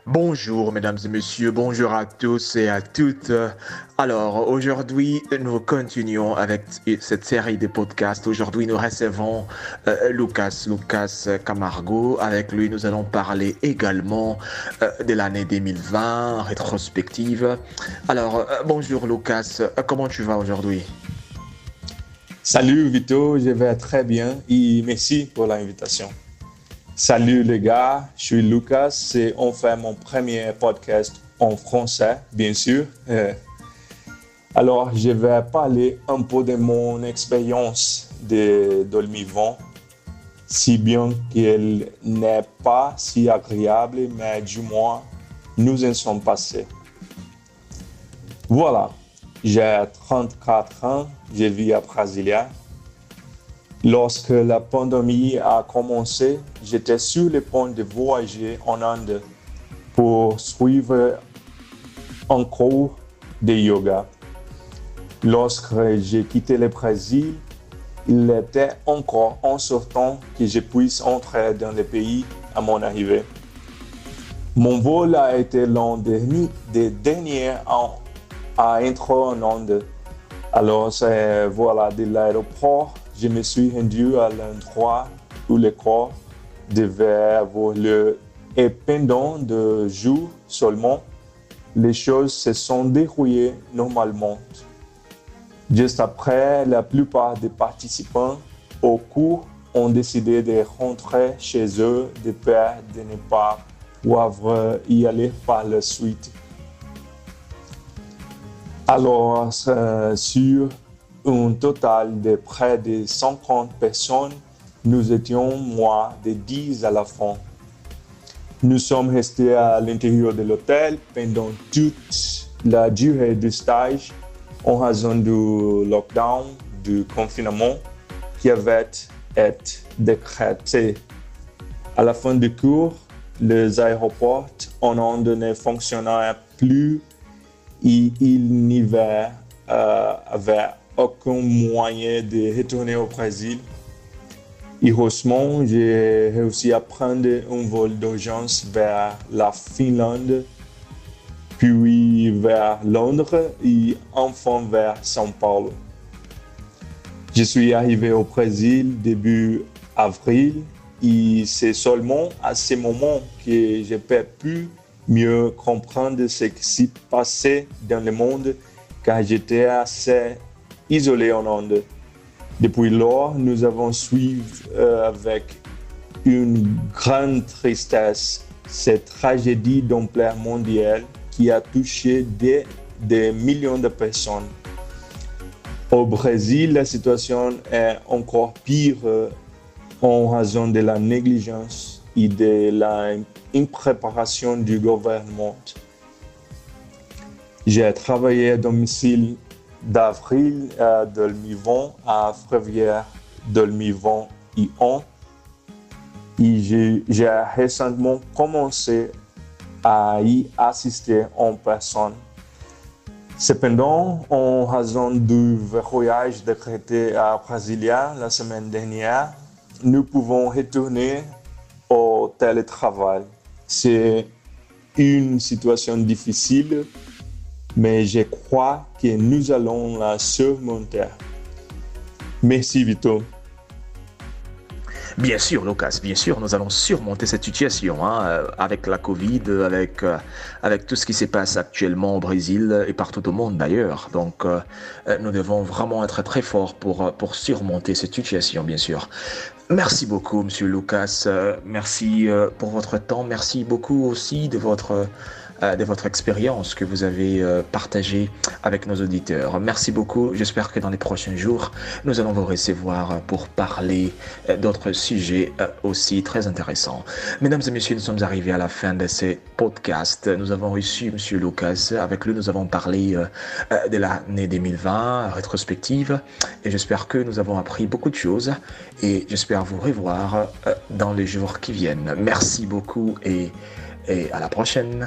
Bonjour mesdames et messieurs, bonjour à tous et à toutes. Alors aujourd'hui nous continuons avec cette série de podcasts. Aujourd'hui nous recevons Lucas Camargo. Avec lui nous allons parler également de l'année 2020, rétrospective. Alors bonjour Lucas, comment tu vas aujourd'hui? Salut Vito, je vais très bien et merci pour l'invitation. Salut les gars, je suis Lucas, c'est enfin mon premier podcast en français, bien sûr. Alors, je vais parler un peu de mon expérience de 2020, si bien qu'elle n'est pas si agréable, mais du moins, nous en sommes passés. Voilà, j'ai 34 ans, je vis à Brasilia. Lorsque la pandémie a commencé, j'étais sur le point de voyager en Inde pour suivre un cours de yoga. Lorsque j'ai quitté le Brésil, il était encore incertain que je puisse entrer dans le pays à mon arrivée. Mon vol a été l'un des derniers à entrer en Inde. Alors, voilà, de l'aéroport, je me suis rendu à l'endroit où le corps devait avoir lieu. Et pendant 2 jours seulement, les choses se sont déroulées normalement. Juste après, la plupart des participants au cours ont décidé de rentrer chez eux de peur de ne pas pouvoir y aller par la suite. Alors, sur un total de près de 50 personnes, nous étions moins de 10 à la fin. Nous sommes restés à l'intérieur de l'hôtel pendant toute la durée du stage en raison du lockdown, du confinement qui avait été décrété. À la fin du cours, les aéroports en Inde ne fonctionnaient plus et il n'y avait aucun moyen de retourner au Brésil. Heureusement, j'ai réussi à prendre un vol d'urgence vers la Finlande, puis vers Londres et enfin vers São Paulo. Je suis arrivé au Brésil début avril et c'est seulement à ce moment que j'ai pu mieux comprendre ce qui s'y passait dans le monde car j'étais assez isolé en Inde. Depuis lors, nous avons suivi avec une grande tristesse cette tragédie d'ampleur mondiale qui a touché des millions de personnes. Au Brésil, la situation est encore pire en raison de la négligence et de l'impréparation du gouvernement. J'ai travaillé à domicile d'avril 2020 à février 2021 et j'ai récemment commencé à y assister en personne. Cependant, en raison du verrouillage décrété à Brasilia la semaine dernière, nous pouvons retourner au télétravail. C'est une situation difficile, mais je crois que nous allons la surmonter. Merci Vito. Bien sûr, Lucas, bien sûr, nous allons surmonter cette situation avec la Covid, avec tout ce qui se passe actuellement au Brésil et partout au monde d'ailleurs. Donc, nous devons vraiment être très forts pour surmonter cette situation, bien sûr. Merci beaucoup, Monsieur Lucas. Merci pour votre temps. Merci beaucoup aussi de votre expérience que vous avez partagée avec nos auditeurs. Merci beaucoup. J'espère que dans les prochains jours, nous allons vous recevoir pour parler d'autres sujets aussi très intéressants. Mesdames et messieurs, nous sommes arrivés à la fin de ces podcasts. Nous avons reçu Monsieur Lucas. Avec lui, nous avons parlé de l'année 2020, rétrospective. Et j'espère que nous avons appris beaucoup de choses. Et j'espère vous revoir dans les jours qui viennent. Merci beaucoup et à la prochaine.